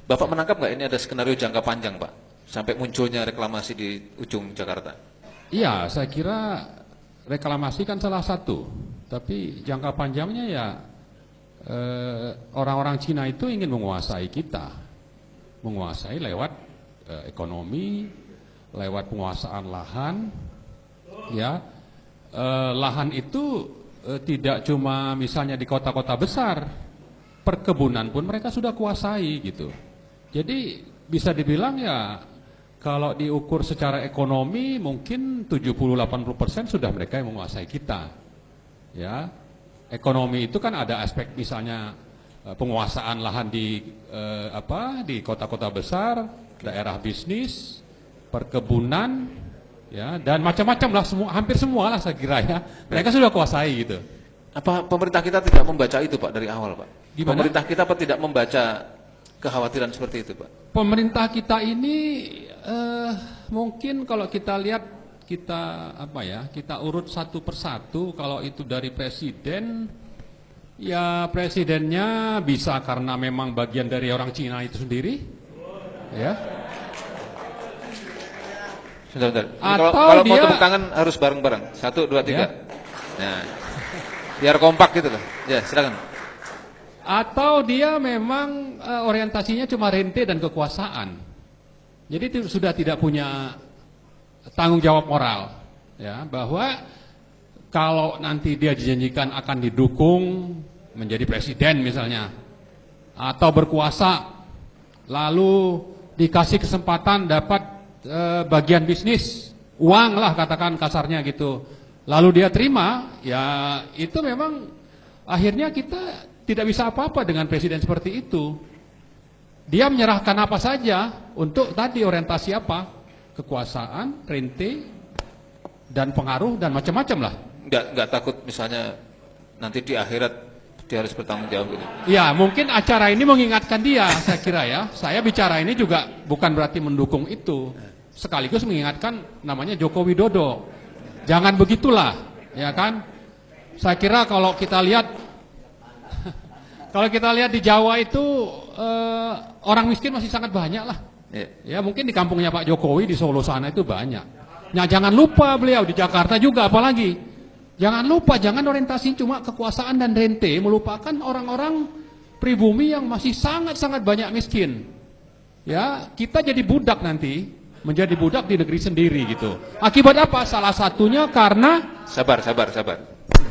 Bapak menangkap nggak ini ada skenario jangka panjang, Pak, sampai munculnya reklamasi di ujung Jakarta? Iya, saya kira reklamasi kan salah satu, tapi jangka panjangnya ya orang-orang Cina itu ingin menguasai kita, menguasai lewat ekonomi, lewat penguasaan lahan, ya. Lahan itu tidak cuma misalnya di kota-kota besar, perkebunan pun mereka sudah kuasai gitu. Jadi bisa dibilang ya kalau diukur secara ekonomi mungkin 70-80% sudah mereka yang menguasai kita. Ya, ekonomi itu kan ada aspek misalnya penguasaan lahan di kota-kota besar, daerah bisnis, perkebunan, ya, dan macam-macam lah, hampir semua lah saya kira ya. Mereka sudah kuasai gitu. Apa pemerintah kita tidak membaca itu, Pak, dari awal, Pak? Gimana? Pemerintah kita apa tidak membaca kekhawatiran seperti itu, Pak? Pemerintah kita ini mungkin kalau kita lihat kita urut satu persatu. Kalau itu dari presiden, ya presidennya bisa karena memang bagian dari orang Cina itu sendiri, ya. Sebentar. Atau Kalau mau dia, tepuk tangan harus bareng-bareng. 1, 2, 3. Ya. Nah, biar kompak gitu loh. Ya, silakan. atau dia memang orientasinya cuma rente dan kekuasaan. Jadi sudah tidak punya tanggung jawab moral, ya, bahwa kalau nanti dia dijanjikan akan didukung menjadi presiden misalnya, atau berkuasa, lalu dikasih kesempatan dapat bagian bisnis, uang lah katakan kasarnya gitu, lalu dia terima, ya itu memang akhirnya kita tidak bisa apa-apa dengan presiden seperti itu. Dia menyerahkan apa saja untuk tadi orientasi apa, kekuasaan, rente, dan pengaruh dan macam-macam lah. Nggak takut misalnya nanti di akhirat dia harus bertanggung jawab gitu. Ya, mungkin acara ini mengingatkan dia, saya kira ya. Saya bicara ini juga bukan berarti mendukung itu. Sekaligus mengingatkan namanya Joko Widodo. Jangan begitulah, ya kan? Saya kira kalau kita lihat di Jawa itu orang miskin masih sangat banyak lah. Ya mungkin di kampungnya Pak Jokowi di Solo sana itu banyak. Nah jangan lupa beliau di Jakarta juga apalagi. Jangan lupa, jangan orientasi cuma kekuasaan dan rente, melupakan orang-orang pribumi yang masih sangat-sangat banyak miskin. Ya, kita jadi budak nanti, menjadi budak di negeri sendiri gitu. Akibat apa? Salah satunya karena Sabar.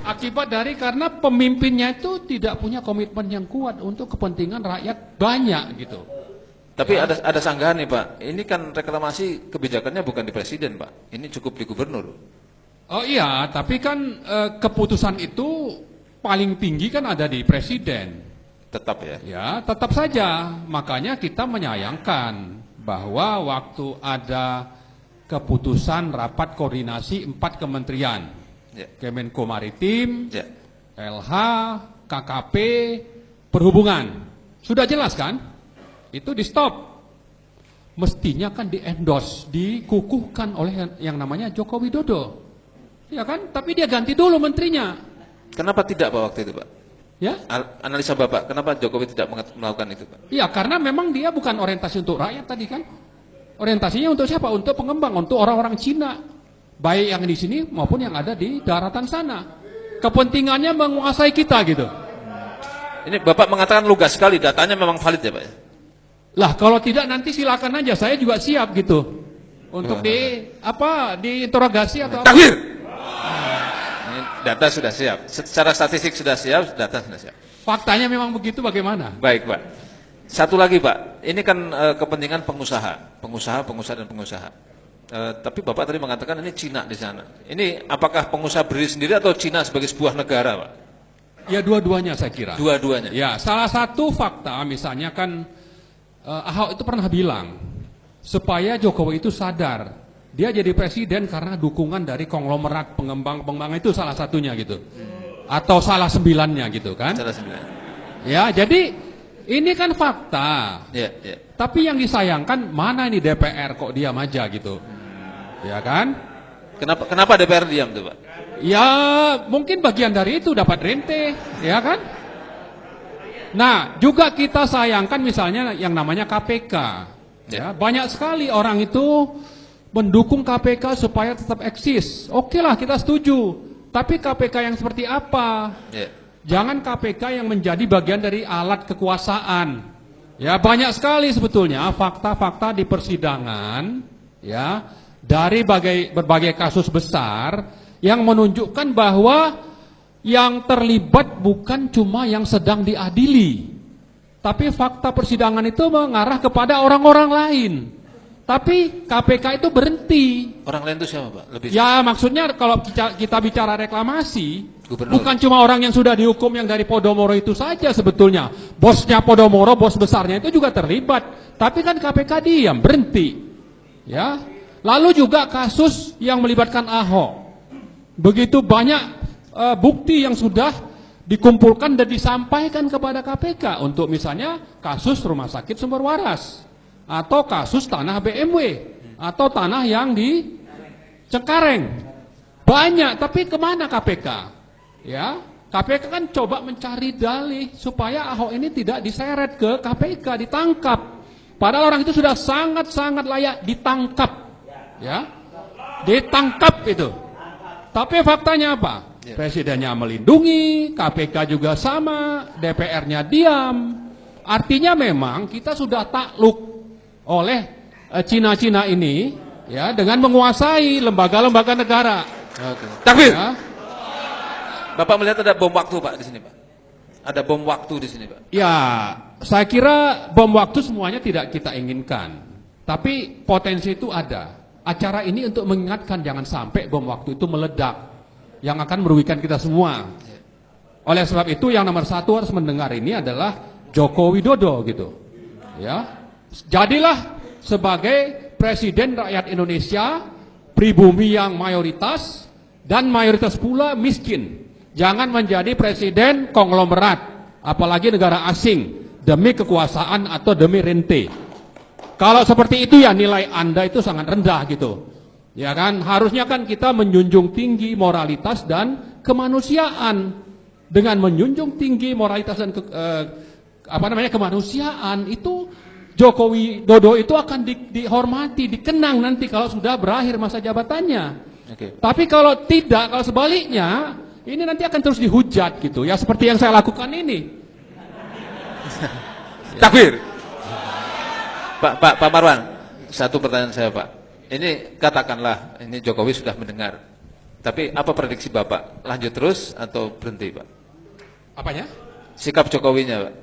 akibat dari karena pemimpinnya itu tidak punya komitmen yang kuat untuk kepentingan rakyat banyak gitu. Tapi ada sanggahan nih, Pak. Ini kan reklamasi kebijakannya bukan di presiden, Pak. Ini cukup di gubernur. Oh iya, tapi kan keputusan itu paling tinggi kan ada di presiden. Tetap ya. Ya, tetap saja. Makanya kita menyayangkan bahwa waktu ada keputusan rapat koordinasi 4 kementerian, Ya. Kemenko Maritim, Ya. LH, KKP, Perhubungan, sudah jelas kan? Itu di stop. Mestinya kan di endorse, dikukuhkan oleh yang namanya Joko Widodo. Ya kan? Tapi dia ganti dulu menterinya. Kenapa tidak, Pak, waktu itu, Pak? Ya? Analisa Bapak, kenapa Jokowi tidak melakukan itu, Pak? Ya karena memang dia bukan orientasi untuk rakyat tadi kan. Orientasinya untuk siapa? Untuk pengembang, untuk orang-orang Cina. Baik yang di sini maupun yang ada di daratan sana. Kepentingannya menguasai kita gitu. Ini Bapak mengatakan lugas sekali, datanya memang valid ya, Pak? Lah kalau tidak nanti silakan aja, saya juga siap gitu. Untuk diinterogasi atau apa. Takbir! Ini data sudah siap, secara statistik sudah siap, data sudah siap. Faktanya memang begitu, bagaimana? Baik, Pak. Satu lagi, Pak. Ini kan kepentingan pengusaha dan pengusaha. Tapi Bapak tadi mengatakan ini Cina di sana. Ini apakah pengusaha berdiri sendiri atau Cina sebagai sebuah negara, Pak? Ya dua-duanya saya kira. Dua-duanya. Ya, salah satu fakta misalnya kan Ahok itu pernah bilang supaya Jokowi itu sadar dia jadi presiden karena dukungan dari konglomerat pengembang itu salah satunya gitu. Atau salah 9-nya gitu kan? Salah 9. Ya, jadi ini kan fakta. Ya. Tapi yang disayangkan mana ini DPR kok diam aja gitu. Ya kan? Kenapa DPR diam tuh, Pak? Ya, mungkin bagian dari itu dapat rente, ya kan? Nah, juga kita sayangkan misalnya yang namanya KPK. Ya, banyak sekali orang itu mendukung KPK supaya tetap eksis. Oke lah, kita setuju. Tapi KPK yang seperti apa? Jangan KPK yang menjadi bagian dari alat kekuasaan. Ya, banyak sekali sebetulnya fakta-fakta di persidangan, ya, dari berbagai kasus besar yang menunjukkan bahwa yang terlibat bukan cuma yang sedang diadili, tapi fakta persidangan itu mengarah kepada orang-orang lain. Tapi KPK itu berhenti. Orang lain itu siapa, Pak? Ya, maksudnya kalau kita bicara reklamasi, Gubernur. bukan cuma orang yang sudah dihukum yang dari Podomoro itu saja sebetulnya. Bosnya Podomoro, bos besarnya itu juga terlibat. Tapi kan KPK diam, berhenti. Ya. Lalu juga kasus yang melibatkan Ahok. Begitu banyak bukti yang sudah dikumpulkan dan disampaikan kepada KPK untuk misalnya kasus Rumah Sakit Sumber Waras, atau kasus tanah BMW, atau tanah yang di Cengkareng. Banyak, tapi kemana KPK? Ya, KPK kan coba mencari dalih supaya Ahok ini tidak diseret ke KPK, ditangkap. Padahal orang itu sudah sangat-sangat layak ditangkap. Ya, ditangkap itu. Tapi faktanya apa? Presidennya melindungi, KPK juga sama, DPR-nya diam. Artinya memang kita sudah takluk oleh Cina-Cina ini, ya, dengan menguasai lembaga-lembaga negara. Takbir. Ya. Bapak melihat ada bom waktu, Pak, di sini, Pak. Ada bom waktu di sini, Pak. Ya, saya kira bom waktu semuanya tidak kita inginkan. Tapi potensi itu ada. Acara ini untuk mengingatkan jangan sampai bom waktu itu meledak, yang akan merugikan kita semua. Oleh sebab itu yang nomor satu harus mendengar ini adalah Joko Widodo gitu. Ya, jadilah sebagai presiden rakyat Indonesia, pribumi yang mayoritas dan mayoritas pula miskin. Jangan menjadi presiden konglomerat, apalagi negara asing, demi kekuasaan atau demi rente. Kalau seperti itu ya nilai Anda itu sangat rendah gitu. Ya kan, harusnya kan kita menjunjung tinggi moralitas dan kemanusiaan. Dengan menjunjung tinggi moralitas dan kemanusiaan itu Joko Widodo itu akan dihormati, dikenang nanti kalau sudah berakhir masa jabatannya. Tapi kalau tidak, kalau sebaliknya, ini nanti akan terus dihujat gitu. Ya seperti yang saya lakukan ini. Takbir. Pak Marwan, satu pertanyaan saya, Pak. Ini katakanlah ini Jokowi sudah mendengar. Tapi apa prediksi Bapak? Lanjut terus atau berhenti, Pak? Apanya? Sikap Jokowinya, Pak.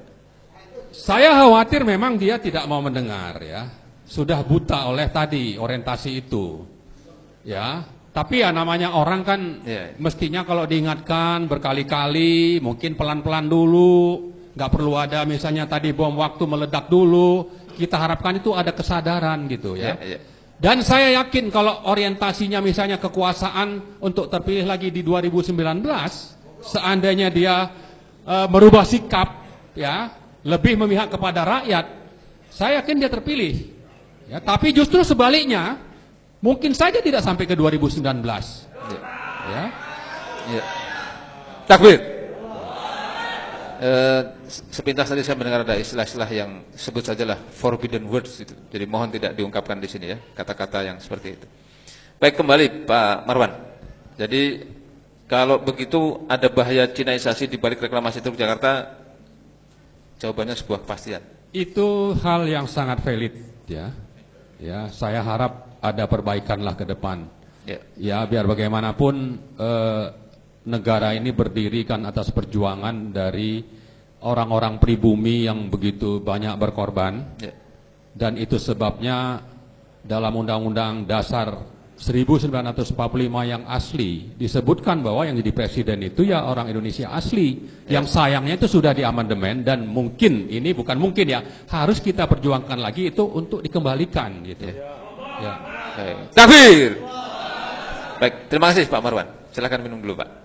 Saya khawatir memang dia tidak mau mendengar ya. Sudah buta oleh tadi orientasi itu. Ya, tapi ya namanya orang kan mestinya kalau diingatkan berkali-kali, mungkin pelan-pelan dulu, nggak perlu ada misalnya tadi bom waktu meledak dulu. Kita harapkan itu ada kesadaran gitu ya. Dan saya yakin kalau orientasinya misalnya kekuasaan untuk terpilih lagi di 2019, seandainya dia merubah sikap ya, lebih memihak kepada rakyat, saya yakin dia terpilih. Ya, tapi justru sebaliknya, mungkin saja tidak sampai ke 2019. Ya. Takbir. Sepintas tadi saya mendengar ada istilah-istilah yang sebut sajalah forbidden words itu. Jadi mohon tidak diungkapkan di sini ya, kata-kata yang seperti itu. Baik, kembali Pak Marwan. Jadi kalau begitu ada bahaya Cinaisasi di balik reklamasi Teluk Jakarta, jawabannya sebuah kepastian. Itu hal yang sangat valid ya. Ya, saya harap ada perbaikanlah ke depan. Ya, biar bagaimanapun negara ini berdiri kan atas perjuangan dari orang-orang pribumi yang begitu banyak berkorban. Dan itu sebabnya dalam Undang-Undang Dasar 1945 yang asli disebutkan bahwa yang jadi presiden itu ya orang Indonesia asli. Yang sayangnya itu sudah diamandemen dan mungkin ini bukan mungkin ya, harus kita perjuangkan lagi itu untuk dikembalikan gitu. Ya. Takbir. Baik, terima kasih Pak Marwan. Silakan minum dulu, Pak.